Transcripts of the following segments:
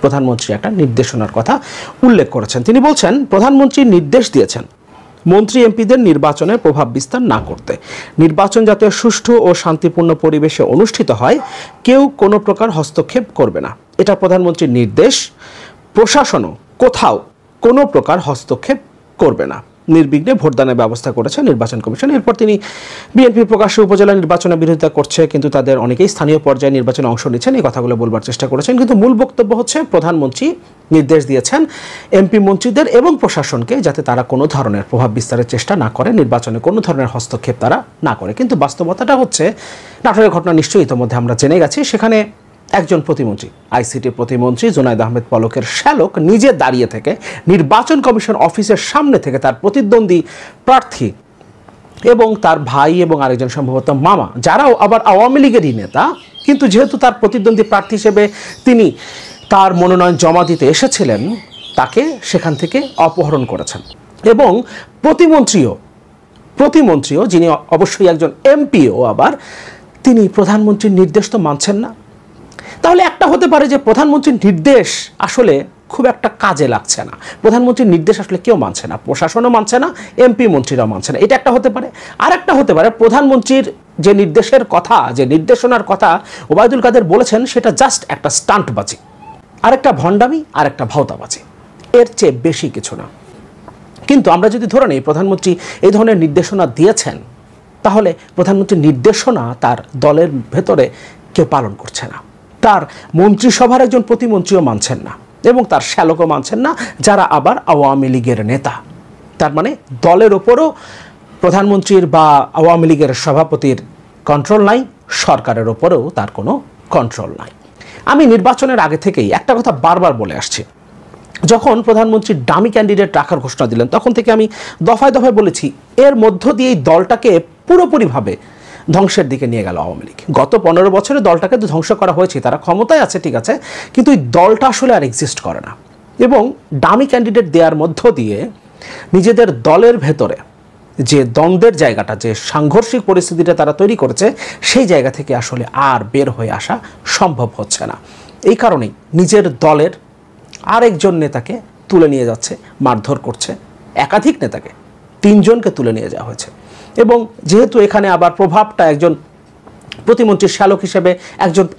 প্রধানমন্ত্রী একটা নির্দেশনার কথা উল্লেখ করেছেন। তিনি বলছেন, প্রধানমন্ত্রী নির্দেশ দিয়েছেন মন্ত্রী এমপিদের নির্বাচনে প্রভাব বিস্তার না করতে। নির্বাচন যাতে সুষ্ঠু ও শান্তিপূর্ণ পরিবেশে অনুষ্ঠিত হয়, কেউ কোনো প্রকার হস্তক্ষেপ করবে না, এটা প্রধানমন্ত্রীর নির্দেশ। প্রশাসনও কোথাও কোনো প্রকার হস্তক্ষেপ করবে না। নির্বিঘ্নে ভোটদানের ব্যবস্থা করেছে নির্বাচন কমিশন। এরপর তিনি বিএনপি প্রকাশ্যে উপজেলা নির্বাচনের বিরোধিতা করছে, কিন্তু তাদের অনেকেই স্থানীয় পর্যায়ে নির্বাচনে অংশ নিচ্ছেন, এই কথাগুলো বলবার চেষ্টা করেছেন। কিন্তু মূল বক্তব্য হচ্ছে প্রধানমন্ত্রী নির্দেশ দিয়েছেন এমপি মন্ত্রীদের এবং প্রশাসনকে যাতে তারা কোনো ধরনের প্রভাব বিস্তারের চেষ্টা না করে, নির্বাচনে কোনো ধরনের হস্তক্ষেপ তারা না করে। কিন্তু বাস্তবতাটা হচ্ছে, নাটোরের ঘটনা নিশ্চয়ই ইতিমধ্যে আমরা জেনে গেছি, সেখানে একজন প্রতিমন্ত্রী, আইসিটি প্রতিমন্ত্রী জুনায়েদ আহমেদ পলকের শ্যালক নিজে দাঁড়িয়ে থেকে নির্বাচন কমিশন অফিসের সামনে থেকে তার প্রতিদ্বন্দ্বী প্রার্থী এবং তার ভাই এবং আরেকজন সম্ভবত মামা, যারাও আবার আওয়ামী লীগেরই নেতা, কিন্তু যেহেতু তার প্রতিদ্বন্দ্বী প্রার্থী হিসেবে তিনি তার মনোনয়ন জমা দিতে এসেছিলেন, তাকে সেখান থেকে অপহরণ করেছেন। এবং প্রতিমন্ত্রীও যিনি অবশ্যই একজন এমপিও আবার, তিনি প্রধানমন্ত্রীর নির্দেশ তো মানছেন না। তাহলে একটা হতে পারে যে প্রধানমন্ত্রীর নির্দেশ আসলে খুব একটা কাজে লাগছে না, প্রধানমন্ত্রীর নির্দেশ আসলে কেউ মানছে না, প্রশাসনও মানছে না, এমপি মন্ত্রীরাও মানছে না, এটা একটা হতে পারে। আর একটা হতে পারে প্রধানমন্ত্রীর যে নির্দেশের কথা, যে নির্দেশনার কথা ওবায়দুল কাদের বলেছেন, সেটা জাস্ট একটা স্টান্টবাজি, আরেকটা ভণ্ডামি, আরেকটা ভাওতাবাজি, এর চেয়ে বেশি কিছু না। কিন্তু আমরা যদি ধরে নিই প্রধানমন্ত্রী এই ধরনের নির্দেশনা দিয়েছেন, তাহলে প্রধানমন্ত্রীর নির্দেশনা তার দলের ভেতরে কেউ পালন করছে না, তার মন্ত্রিসভার একজন প্রতিমন্ত্রীও মানছেন না এবং তার শ্যালকও মানছেন না, যারা আবার আওয়ামী লীগের নেতা। তার মানে দলের ওপরও প্রধানমন্ত্রীর বা আওয়ামী লীগের সভাপতির কন্ট্রোল নাই, সরকারের ওপরেও তার কোনো কন্ট্রোল নাই। আমি নির্বাচনের আগে থেকেই একটা কথা বারবার বলে আসছি, যখন প্রধানমন্ত্রী ডামি ক্যান্ডিডেট রাখার ঘোষণা দিলেন, তখন থেকে আমি দফায় দফায় বলেছি, এর মধ্য দিয়ে এই দলটাকে পুরোপুরিভাবে ধ্বংসের দিকে নিয়ে গেল আওয়ামী লীগ। গত 15 বছরে দলটাকে তো ধ্বংস করা হয়েছে, তারা ক্ষমতায় আছে ঠিক আছে, কিন্তু এই দলটা আসলে আর এক্সিস্ট করে না। এবং ডামি ক্যান্ডিডেট দেওয়ার মধ্য দিয়ে নিজেদের দলের ভেতরে যে দ্বন্দ্বের জায়গাটা, যে সাংঘর্ষিক পরিস্থিতিটা তারা তৈরি করেছে, সেই জায়গা থেকে আসলে আর বের হয়ে আসা সম্ভব হচ্ছে না। এই কারণেই নিজের দলের আরেকজন নেতাকে তুলে নিয়ে যাচ্ছে, মারধর করছে, একাধিক নেতাকে, 3 জনকে তুলে নিয়ে যাওয়া হয়েছে। এবং যেহেতু এখানে আবার প্রভাবটা একজন প্রতিমন্ত্রীর শ্যালক হিসেবে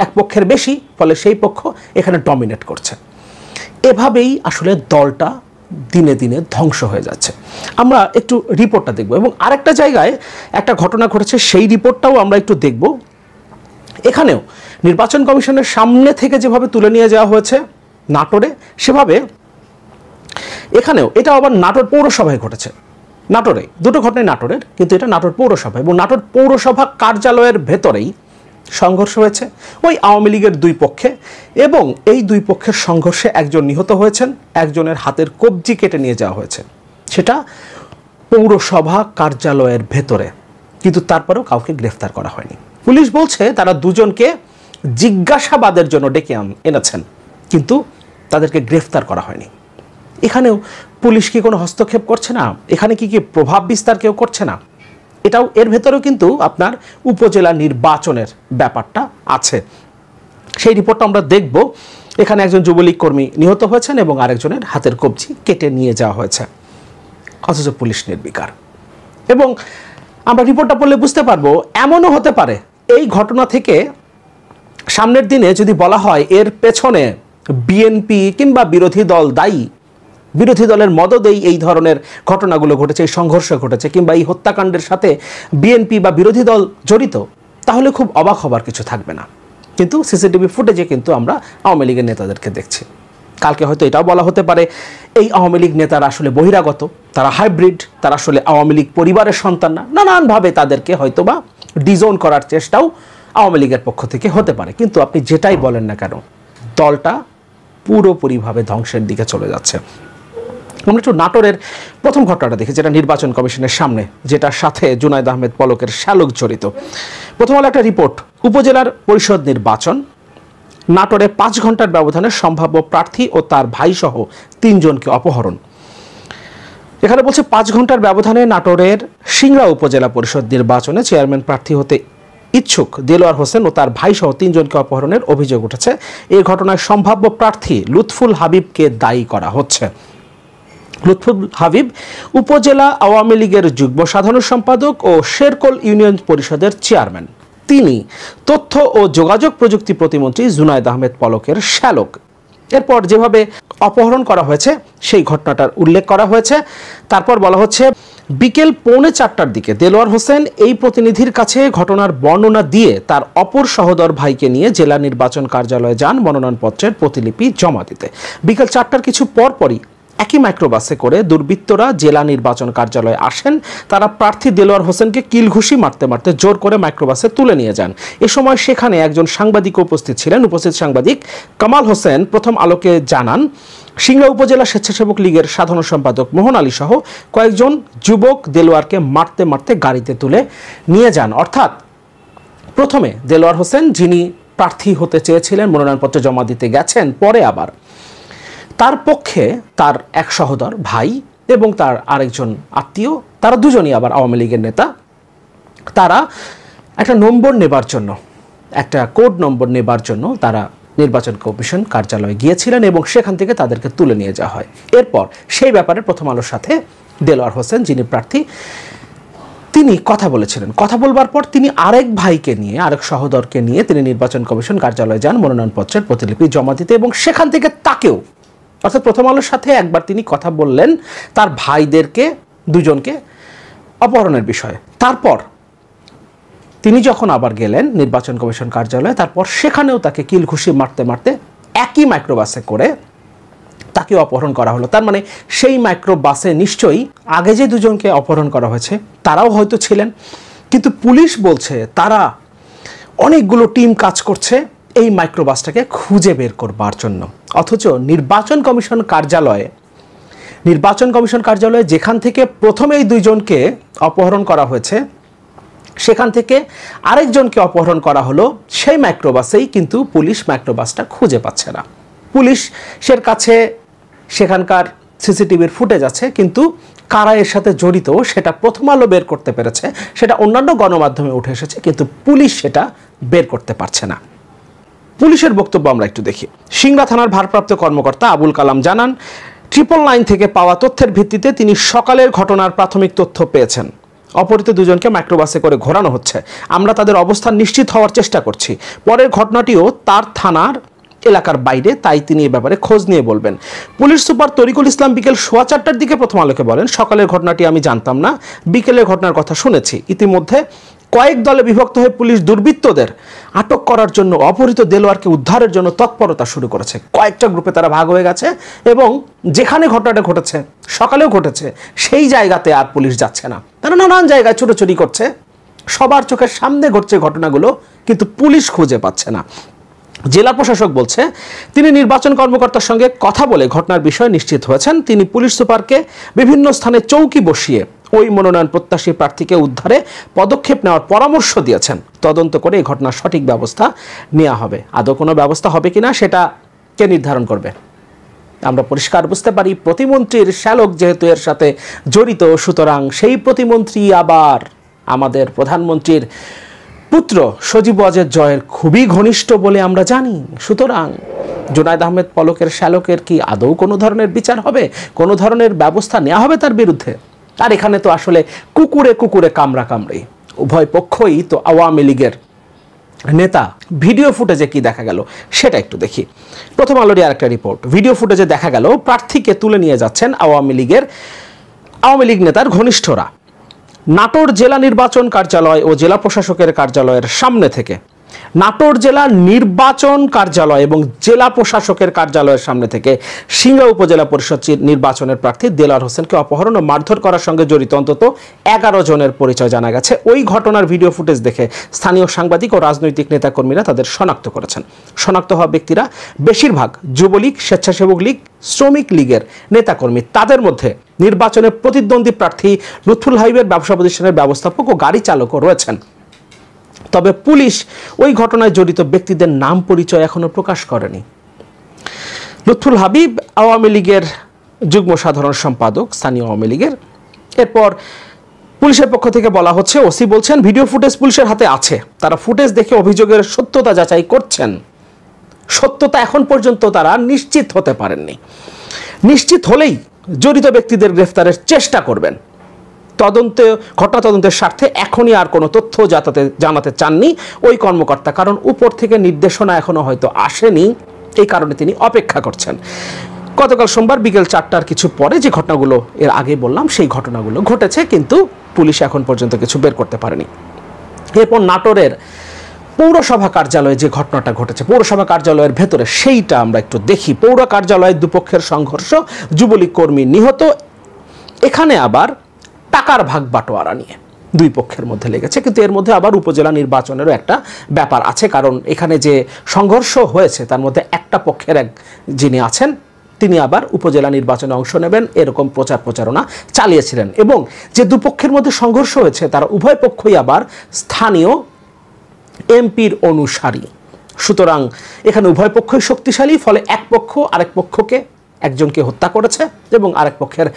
এক পক্ষের বেশি, ফলে সেই পক্ষ এখানে ডমিনেট করছে। এভাবেই আসলে দলটা দিনে দিনে ধ্বংস হয়ে যাচ্ছে। আমরা একটু রিপোর্টটা দেখব এবং আরেকটা জায়গায় একটা ঘটনা ঘটেছে, সেই রিপোর্টটাও আমরা একটু দেখব। এখানেও নির্বাচন কমিশনের সামনে থেকে যেভাবে তুলে নিয়ে যাওয়া হয়েছে নাটোরে, সেভাবে এখানেও, এটা আবার নাটোর পৌরসভায় ঘটেছে। নাটোরে দুটো ঘটনায় নাটোরের, কিন্তু এটা নাটোর পৌরসভা, এবং নাটোর পৌরসভা কার্যালয়ের ভেতরেই সংঘর্ষ হয়েছে ওই আওয়ামী লীগের 2 পক্ষে, এবং এই 2 পক্ষের সংঘর্ষে একজন নিহত হয়েছেন, একজনের হাতের কবজি কেটে নিয়ে যাওয়া হয়েছে, সেটা পৌরসভা কার্যালয়ের ভেতরে। কিন্তু তারপরেও কাউকে গ্রেফতার করা হয়নি। পুলিশ বলছে তারা 2 জনকে জিজ্ঞাসাবাদের জন্য ডেকে এনেছেন, কিন্তু তাদেরকে গ্রেফতার করা হয়নি। এখানেও পুলিশ কি কোনো হস্তক্ষেপ করছে না? এখানে কি প্রভাব বিস্তার কেউ করছে না? এটাও, এর ভেতরেও কিন্তু আপনার উপজেলা নির্বাচনের ব্যাপারটা আছে। সেই রিপোর্টটা আমরা দেখব। এখানে একজন যুবলীগ কর্মী নিহত হয়েছেন এবং আরেকজনের হাতের কবজি কেটে নিয়ে যাওয়া হয়েছে, অথচ পুলিশ নির্বিকার। এবং আমরা রিপোর্টটা পড়লে বুঝতে পারবো, এমনও হতে পারে এই ঘটনা থেকে সামনের দিনে যদি বলা হয় এর পেছনে বিএনপি কিংবা বিরোধী দল দায়ী, বিরোধী দলের মদদেই এই ধরনের ঘটনাগুলো ঘটেছে, এই সংঘর্ষ ঘটেছে, কিংবা এই হত্যাকাণ্ডের সাথে বিএনপি বা বিরোধী দল জড়িত, তাহলে খুব অবাক হবার কিছু থাকবে না। কিন্তু সিসিটিভি ফুটেজে কিন্তু আমরা আওয়ামী লীগের নেতাদেরকে দেখছি। কালকে হয়তো এটাও বলা হতে পারে এই আওয়ামী লীগ নেতারা আসলে বহিরাগত, তারা হাইব্রিড, তারা আসলে আওয়ামী লীগ পরিবারের সন্তান না, নানানভাবে তাদেরকে হয়তো বা ডিজোন করার চেষ্টাও আওয়ামী লীগের পক্ষ থেকে হতে পারে। কিন্তু আপনি যেটাই বলেন না কেন, দলটা পুরোপুরিভাবে ধ্বংসের দিকে চলে যাচ্ছে। আমরা একটু নাটোরের প্রথম ঘটনাটা দেখি, যেটা নির্বাচন কমিশনের সামনে, যেটার সাথে জুনায়েদ আহমেদ পলকের শ্যালক জড়িত। প্রথম হলো একটা রিপোর্ট, উপজেলার পরিষদ নির্বাচন, নাটোরে 5 ঘন্টার ব্যবধানে সম্ভাব্য প্রার্থী ও তার ভাইসহ 3 জনকে অপহরণ। এখানে বলছে 5 ঘন্টার ব্যবধানে নাটোরের সিংড়া উপজেলা পরিষদ নির্বাচনে চেয়ারম্যান প্রার্থী হতে ইচ্ছুক দেলোয়ার হোসেন ও তার ভাই সহ 3 জনকে অপহরণের অভিযোগ উঠেছে। এই ঘটনায় সম্ভাব্য প্রার্থী লুৎফুল হাবিবকে দায়ী করা হচ্ছে। লুৎফুল হাবিব উপজেলা আওয়ামী লীগের যুগ্ম সাধারণ সম্পাদক ও শেরকোল ইউনিয়ন পরিষদের চেয়ারম্যান। তিনি তথ্য ও যোগাযোগ প্রযুক্তি প্রতিমন্ত্রী জুনায়েদ আহমেদ পলকের শ্যালক। এরপর যেভাবে অপহরণ করা হয়েছে সেই ঘটনাটার উল্লেখ করা হয়েছে। তারপর বলা হচ্ছে বিকেল 3:45টার দিকে দেলোয়ার হোসেন এই প্রতিনিধির কাছে ঘটনার বর্ণনা দিয়ে তার অপর সহোদর ভাইকে নিয়ে জেলা নির্বাচন কার্যালয়ে যান মনোনয়নপত্রের প্রতিলিপি জমা দিতে। বিকেল 4টার কিছু পরপরই একই মাইক্রোবাসে করে দুর্বৃত্তরা জেলা নির্বাচন কার্যালয়ে আসেন। তারা প্রার্থী দেলোয়ার হোসেনকে কিলঘুষি মারতে মারতে জোর করে মাইক্রোবাসে তুলে নিয়ে যান। এ সময় সেখানে একজন সাংবাদিক উপস্থিত ছিলেন। উপস্থিত সাংবাদিক কামাল হোসেন প্রথম আলোকে জানান, সিংড়া উপজেলা স্বেচ্ছাসেবক লীগের সাধারণ সম্পাদক মোহন আলী সহ কয়েকজন যুবক দেলোয়ারকে মারতে মারতে গাড়িতে তুলে নিয়ে যান। অর্থাৎ প্রথমে দেলোয়ার হোসেন, যিনি প্রার্থী হতে চেয়েছিলেন, মনোনয়নপত্র জমা দিতে গেছেন, পরে আবার তার পক্ষে তার এক সহোদর ভাই এবং তার আরেকজন আত্মীয়, তারা দুজনই আবার আওয়ামী লীগের নেতা, তারা একটা নম্বর নেবার জন্য, একটা কোড নম্বর নেবার জন্য তারা নির্বাচন কমিশন কার্যালয়ে গিয়েছিলেন এবং সেখান থেকে তাদেরকে তুলে নিয়ে যাওয়া হয়। এরপর সেই ব্যাপারে প্রথম আলোর সাথে দেলোয়ার হোসেন, যিনি প্রার্থী, তিনি কথা বলেছিলেন। কথা বলবার পর তিনি আরেক ভাইকে নিয়ে, আরেক সহোদরকে নিয়ে তিনি নির্বাচন কমিশন কার্যালয়ে যান মনোনয়নপত্রের প্রতিলিপি জমা দিতে এবং সেখান থেকে তাকেও, অর্থাৎ প্রথম আলোর সাথে একবার তিনি কথা বললেন তার ভাইদেরকে, দুজনকে অপহরণের বিষয়ে। তারপর তিনি যখন আবার গেলেন নির্বাচন কমিশন কার্যালয়ে, তারপর সেখানেও তাকে কিলঘুষি মারতে মারতে একই মাইক্রোবাসে করে তাকে অপহরণ করা হলো। তার মানে সেই মাইক্রোবাসে নিশ্চয়ই আগে যে দুজনকে অপহরণ করা হয়েছে তারাও হয়তো ছিলেন, কিন্তু পুলিশ বলছে তারা অনেকগুলো টিম কাজ করছে এই মাইক্রোবাসটাকে খুঁজে বের করবার জন্য। অথচ নির্বাচন কমিশন কার্যালয়ে যেখান থেকে প্রথমে এই দুইজনকে অপহরণ করা হয়েছে সেখান থেকে আরেকজনকে অপহরণ করা হলো সেই মাইক্রোবাসেই, কিন্তু পুলিশ মাইক্রোবাসটা খুঁজে পাচ্ছে না। পুলিশের কাছে সেখানকার সিসিটিভির ফুটেজ আছে, কিন্তু কারা এর সাথে জড়িত সেটা প্রথম আলো বের করতে পেরেছে, সেটা অন্যান্য গণমাধ্যমে উঠে এসেছে, কিন্তু পুলিশ সেটা বের করতে পারছে না। পুলিশের বক্তব্য আমরা একটু দেখি। সিংড়া থানার ভারপ্রাপ্ত কর্মকর্তা আবুল কালাম জানান, 999 থেকে পাওয়া তথ্যের ভিত্তিতে তিনি সকালের ঘটনার প্রাথমিক তথ্য পেয়েছেন। অপহৃত দুজনকে মাইক্রোবাসে করে ঘোরানো হচ্ছে। আমরা তাদের অবস্থান নিশ্চিত হওয়ার চেষ্টা করছি। পরের ঘটনাটিও তার থানার এলাকার বাইরে, তাই তিনি এ ব্যাপারে খোঁজ নিয়ে বলবেন। পুলিশ সুপার তরিকুল ইসলাম বিকেল 4:15টার দিকে প্রথম আলোকে বলেন, সকালের ঘটনাটি আমি জানতাম না, বিকেলের ঘটনার কথা শুনেছি। ইতিমধ্যে কয়েক দলে বিভক্ত হয়ে পুলিশ দুর্বৃত্তদের আটক করার জন্য, অপহৃত দেলোয়ারকে উদ্ধারের জন্য তৎপরতা শুরু করেছে। কয়েকটা গ্রুপে তারা ভাগ হয়ে গেছে এবং যেখানে ঘটনাটা ঘটেছে, সকালেও ঘটেছে, সেই জায়গাতে আর পুলিশ যাচ্ছে না। তারা নানান জায়গায় ছোটাছুটি করছে, সবার চোখের সামনে ঘটছে ঘটনাগুলো, কিন্তু পুলিশ খুঁজে পাচ্ছে না। জেলা প্রশাসক বলছে তিনি নির্বাচন কর্মকর্তার সঙ্গে কথা বলে ঘটনার বিষয়ে নিশ্চিত হয়েছেন। তিনি পুলিশ সুপারকে বিভিন্ন স্থানে চৌকি বসিয়ে ওই মনোনয়ন প্রত্যাশী প্রার্থীকে উদ্ধারে পদক্ষেপ নেওয়ার পরামর্শ দিয়েছেন। তদন্ত করে এই ঘটনার সঠিক ব্যবস্থা নেওয়া হবে। আদৌ কোনো ব্যবস্থা হবে কিনা সেটা কে নির্ধারণ করবে? আমরা পরিষ্কার বুঝতে পারি প্রতিমন্ত্রীর শ্যালক যেহেতু এর সাথে জড়িত, সুতরাং সেই প্রতিমন্ত্রী আবার আমাদের প্রধানমন্ত্রীর পুত্র সজীব ওয়াজেদ জয়ের খুবই ঘনিষ্ঠ বলে আমরা জানি। সুতরাং জুনায়েদ আহমেদ পলকের শ্যালকের কি আদৌ কোনো ধরনের বিচার হবে, কোনো ধরনের ব্যবস্থা নেওয়া হবে তার বিরুদ্ধে? আর এখানে তো আসলে কুকুরে কুকুরে কামড়া কামড়ি, উভয় পক্ষই তো আওয়ামী লীগের নেতা। ভিডিও ফুটেজে কি দেখা গেল সেটা একটু দেখি। প্রথম আলোরই আরেকটা রিপোর্ট। ভিডিও ফুটেজে দেখা গেল প্রার্থীকে তুলে নিয়ে যাচ্ছেন আওয়ামী লীগ নেতার ঘনিষ্ঠরা নাটোর জেলা নির্বাচন কার্যালয় ও জেলা প্রশাসকের কার্যালয়ের সামনে থেকে। নাটোর জেলা নির্বাচন কার্যালয় এবং জেলা প্রশাসকের কার্যালয়ের সামনে থেকে সিংড়া উপজেলা পরিষদ নির্বাচনের প্রার্থী দেলোয়ার হোসেনকে অপহরণ ও মারধর করার সঙ্গে জড়িত অন্তত 11 জনের পরিচয় জানা গেছে। ওই ঘটনার ভিডিও ফুটেজ দেখে স্থানীয় সাংবাদিক ও রাজনৈতিক নেতাকর্মীরা তাদের শনাক্ত করেছেন। শনাক্ত হওয়া ব্যক্তিরা বেশিরভাগ যুবলীগ, স্বেচ্ছাসেবক লীগ, শ্রমিক লীগের নেতাকর্মী। তাদের মধ্যে নির্বাচনের প্রতিদ্বন্দ্বী প্রার্থী লুৎফুল হাবিবের ব্যবসা প্রতিষ্ঠানের ব্যবস্থাপক ও গাড়ি চালকও রয়েছেন। তবে পুলিশ ওই ঘটনায় জড়িত ব্যক্তিদের নাম পরিচয় এখনো প্রকাশ করেনি। লুৎফুল হাবিব আওয়ামী লীগের যুগ্ম সাধারণ সম্পাদক, স্থানীয় আওয়ামী লীগের। এরপর পুলিশের পক্ষ থেকে বলা হচ্ছে, ওসি বলছেন ভিডিও ফুটেজ পুলিশের হাতে আছে, তারা ফুটেজ দেখে অভিযোগের সত্যতা যাচাই করছেন। সত্যতা এখন পর্যন্ত তারা নিশ্চিত হতে পারেননি। নিশ্চিত হলেই জড়িত ব্যক্তিদের গ্রেফতারের চেষ্টা করবেন। ঘটনা তদন্তের স্বার্থে এখনই আর কোনো তথ্য জানাতে চাননি ওই কর্মকর্তা, কারণ উপর থেকে নির্দেশনা এখনো হয়তো আসেনি, এই কারণে তিনি অপেক্ষা করছেন। গতকাল সোমবার বিকেল 4টার কিছু পরে যে ঘটনাগুলো এর আগে বললাম সেই ঘটনাগুলো ঘটেছে, কিন্তু পুলিশ এখন পর্যন্ত কিছু বের করতে পারেনি। এরপর নাটোরের পৌরসভা কার্যালয়ে যে ঘটনাটা ঘটেছে, পৌরসভা কার্যালয়ের ভেতরে, সেইটা আমরা একটু দেখি। পৌর কার্যালয়ে দুপক্ষের সংঘর্ষ, যুবলীগ কর্মী নিহত। এখানে আবার টাকার ভাগ বাটোয়ারা নিয়ে দুই পক্ষের মধ্যে লেগেছে, কিন্তু এর মধ্যে আবার উপজেলা নির্বাচনেরও একটা ব্যাপার আছে, কারণ এখানে যে সংঘর্ষ হয়েছে তার মধ্যে একটা পক্ষের যিনি আছেন তিনি আবার উপজেলা নির্বাচনে অংশ নেবেন এরকম প্রচারণা চালিয়েছিলেন। এবং যে দুপক্ষের মধ্যে সংঘর্ষ হয়েছে তারা উভয় পক্ষই আবার স্থানীয় এমপির অনুসারী, সুতরাং এখানে উভয় পক্ষই শক্তিশালী। ফলে এক পক্ষ আরেক পক্ষকে, একজনকে হত্যা করেছে এবং আরেক পক্ষের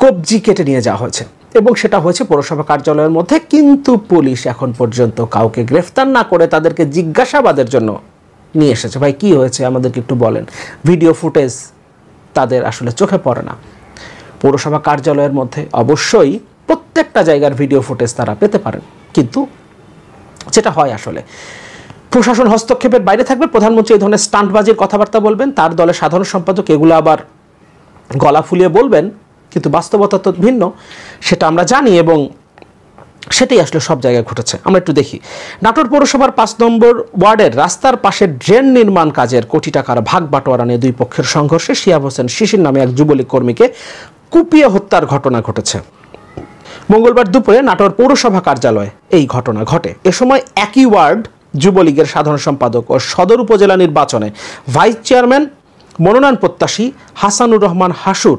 কবজি কেটে নিয়ে যাওয়া হয়েছে, এবং সেটা হয়েছে পৌরসভা কার্যালয়ের মধ্যে। কিন্তু পুলিশ এখন পর্যন্ত কাউকে গ্রেফতার না করে তাদেরকে জিজ্ঞাসাবাদের জন্য নিয়ে এসেছে। ভাই কি হয়েছে আমাদেরকে একটু বলেন। ভিডিও ফুটেজ তাদের আসলে চোখে পড়ে না। পৌরসভা কার্যালয়ের মধ্যে অবশ্যই প্রত্যেকটা জায়গার ভিডিও ফুটেজ তারা পেতে পারেন, কিন্তু যেটা হয় আসলে প্রশাসন হস্তক্ষেপের বাইরে থাকবে। প্রধানমন্ত্রী এই ধরনের স্টান্টবাজির কথাবার্তা বলবেন, তার দলের সাধারণ সম্পাদক এগুলো আবার গলা ফুলিয়ে বলবেন, কিন্তু বাস্তবতা তো ভিন্ন, সেটা আমরা জানি, এবং সেটাই আসলে সব জায়গায় ঘটেছে। আমরা একটু দেখি। নাটোর পৌরসভার 5 নম্বর ওয়ার্ডের রাস্তার পাশে ড্রেন নির্মাণ কাজের কোটি টাকার ভাগ বাটোয়ারা নিয়ে দুই পক্ষের সংঘর্ষে শিহাব হোসেন শিশির নামে এক যুবলীগ কর্মীকে কুপিয়ে হত্যার ঘটনা ঘটেছে। মঙ্গলবার দুপুরে নাটোর পৌরসভা কার্যালয়ে এই ঘটনা ঘটে। এ সময় একই ওয়ার্ড যুবলীগের সাধারণ সম্পাদক ও সদর উপজেলা নির্বাচনে ভাইস চেয়ারম্যান মনোনয়ন প্রত্যাশী হাসানুর রহমান হাসুর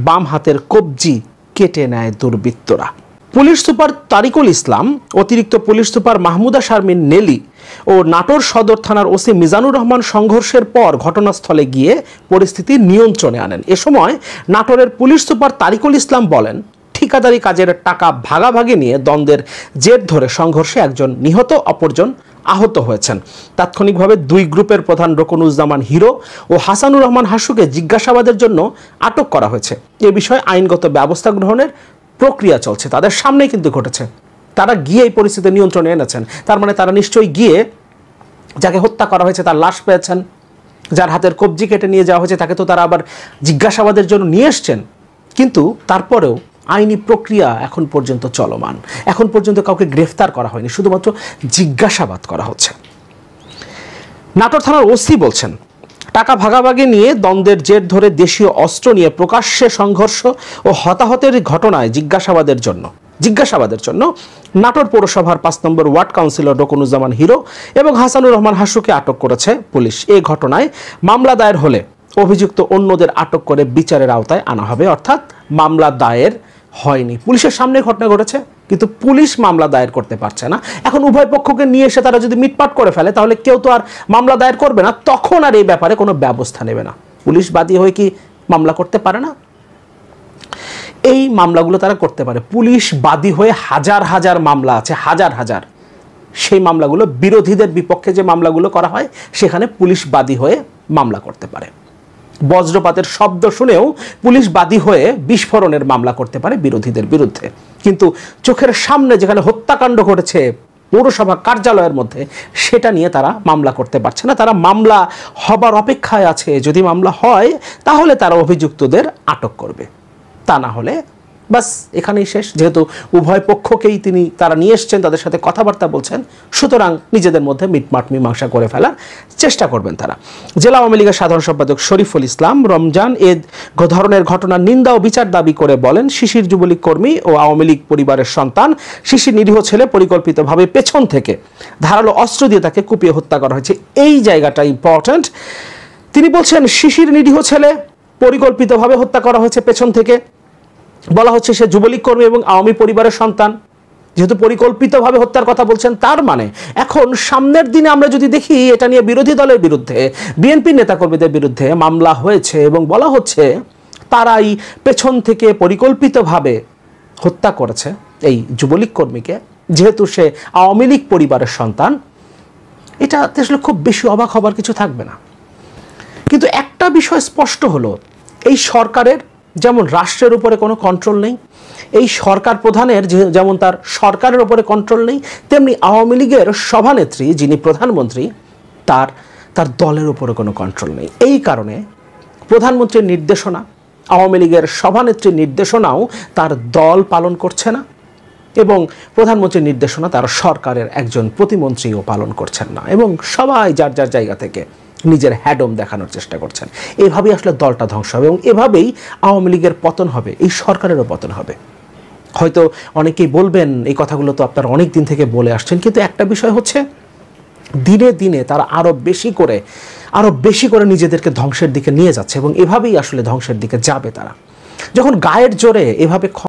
বাম হাতের কবজি কেটে নেয় দুর্বৃত্তরা। পুলিশ সুপার তারিকুল ইসলাম, অতিরিক্ত পুলিশ সুপার মাহমুদা শারমিন নেলি ও নাটোর সদর থানার ওসি মিজানুর রহমান সংঘর্ষের পর ঘটনাস্থলে গিয়ে পরিস্থিতি নিয়ন্ত্রণে আনেন। এ সময় নাটোরের পুলিশ সুপার তারিকুল ইসলাম বলেন, ঠিকাদারি কাজের টাকা ভাগাভাগি নিয়ে দ্বন্দ্বের জের ধরে সংঘর্ষে একজন নিহত, অপরজন আহত হয়েছেন। তাৎক্ষণিকভাবে দুই গ্রুপের প্রধান রকুনুজ্জামান হিরো ও হাসানুর রহমান হাসুকে জিজ্ঞাসাবাদের জন্য আটক করা হয়েছে। এ বিষয়ে আইনগত ব্যবস্থা গ্রহণের প্রক্রিয়া চলছে। তাদের সামনেই কিন্তু ঘটেছে, তারা গিয়ে এই পরিস্থিতি নিয়ন্ত্রণে এনেছেন। তার মানে তারা নিশ্চয়ই গিয়ে যাকে হত্যা করা হয়েছে তার লাশ পেয়েছেন, যার হাতের কবজি কেটে নিয়ে যাওয়া হয়েছে তাকে তো তারা আবার জিজ্ঞাসাবাদের জন্য নিয়ে এসছেন। কিন্তু তারপরেও আইনি প্রক্রিয়া এখন পর্যন্ত চলমান, এখন পর্যন্ত কাউকে গ্রেফতার করা হয়নি, শুধুমাত্র জিজ্ঞাসাবাদ করা হচ্ছে। নাটোর থানার ওসি বলছেন, টাকা ভাগাভাগি নিয়ে দ্বন্দ্বের জের ধরে দেশীয় অস্ত্র নিয়ে প্রকাশ্যে সংঘর্ষ ও হতাহতের ঘটনায় জিজ্ঞাসাবাদের জন্য নাটোর পৌরসভার 5 নম্বর ওয়ার্ড কাউন্সিলর রকুনুজ্জামান হিরো এবং হাসানুর রহমান হাসুকে আটক করেছে পুলিশ। এই ঘটনায় মামলা দায়ের হলে অভিযুক্ত অন্যদের আটক করে বিচারের আওতায় আনা হবে। অর্থাৎ মামলা দায়ের হয়নি, পুলিশের সামনে ঘটনা ঘটেছে, কিন্তু পুলিশ মামলা দায়ের করতে পারছে না। এখন উভয় পক্ষকে নিয়ে এসে তারা যদি মিটমাট করে ফেলে তাহলে কেউ তো আর মামলা দায়ের করবে না, তখন আর এই ব্যাপারে কোনো ব্যবস্থা নেবে না। পুলিশ বাদী হয়ে কি মামলা করতে পারে না? এই মামলাগুলো তারা করতে পারে। পুলিশ বাদী হয়ে হাজার হাজার মামলা আছে, হাজার হাজার। সেই মামলাগুলো বিরোধীদের বিপক্ষে যে মামলাগুলো করা হয় সেখানে পুলিশ বাদী হয়ে মামলা করতে পারে। বজ্রপাতের শব্দ শুনেও পুলিশ বাদী হয়ে বিস্ফোরণের মামলা করতে পারে বিরোধীদের বিরুদ্ধে। কিন্তু চোখের সামনে যেখানে হত্যাকাণ্ড ঘটেছে পৌরসভা কার্যালয়ের মধ্যে, সেটা নিয়ে তারা মামলা করতে পারছে না। তারা মামলা হবার অপেক্ষায় আছে। যদি মামলা হয় তাহলে তারা অভিযুক্তদের আটক করবে, তা না হলে বাস এখানেই শেষ। যেহেতু উভয় পক্ষকেই তারা নিয়ে এসছেন, তাদের সাথে কথাবার্তা বলছেন, সুতরাং নিজেদের মধ্যে মিটমাট মীমাংসা করে ফেলার চেষ্টা করবেন তারা। জেলা আওয়ামী লীগের সাধারণ সম্পাদক শরীফুল ইসলাম রমজান এ ধরনের ঘটনার নিন্দা ও বিচার দাবি করে বলেন, শিশির যুবলীগ কর্মী ও আওয়ামী লীগ পরিবারের সন্তান। শিশির নিরীহ ছেলে, পরিকল্পিতভাবে পেছন থেকে ধারালো অস্ত্র দিয়ে তাকে কুপিয়ে হত্যা করা হয়েছে। এই জায়গাটা ইম্পর্ট্যান্ট। তিনি বলছেন, শিশির নিরীহ ছেলে, পরিকল্পিতভাবে হত্যা করা হয়েছে পেছন থেকে। বলা হচ্ছে সে যুবলীগ কর্মী এবং আওয়ামী পরিবারের সন্তান। যেহেতু পরিকল্পিতভাবে হত্যার কথা বলছেন, তার মানে এখন সামনের দিনে আমরা যদি দেখি এটা নিয়ে বিরোধী দলের বিরুদ্ধে, বিএনপি নেতাকর্মীদের বিরুদ্ধে মামলা হয়েছে এবং বলা হচ্ছে তারাই পেছন থেকে পরিকল্পিতভাবে হত্যা করেছে, এই যুবলীগ কর্মীকে, যেহেতু সে আওয়ামী লীগ পরিবারের সন্তান, এটা আসলে খুব বেশি অবাক হবার কিছু থাকবে না। কিন্তু একটা বিষয় স্পষ্ট হলো, এই সরকারের যেমন রাষ্ট্রের উপরে কোনো কন্ট্রোল নেই, এই সরকার প্রধানের যেমন তার সরকারের উপরে কন্ট্রোল নেই, তেমনি আওয়ামী লীগের সভানেত্রী যিনি প্রধানমন্ত্রী তার দলের উপরে কোনো কন্ট্রোল নেই। এই কারণে প্রধানমন্ত্রীর নির্দেশনা, আওয়ামী লীগের সভানেত্রীর নির্দেশনাও তার দল পালন করছে না, এবং প্রধানমন্ত্রীর নির্দেশনা তার সরকারের একজন প্রতিমন্ত্রীও পালন করছেন না, এবং সবাই যার যার জায়গা থেকে নিজের হ্যাডম দেখানোর চেষ্টা করছেন। এভাবেই আসলে দলটা ধ্বংস হবে, এবং এভাবেই আওয়ামী লীগের পতন হবে, এই সরকারেরও পতন হবে। হয়তো অনেকেই বলবেন এই কথাগুলো তো আপনারা অনেক দিন থেকে বলে আসছেন, কিন্তু একটা বিষয় হচ্ছে দিনে দিনে তারা আরও বেশি করে নিজেদেরকে ধ্বংসের দিকে নিয়ে যাচ্ছে, এবং এভাবেই আসলে ধ্বংসের দিকে যাবে তারা। যখন গায়ের জোরে এভাবে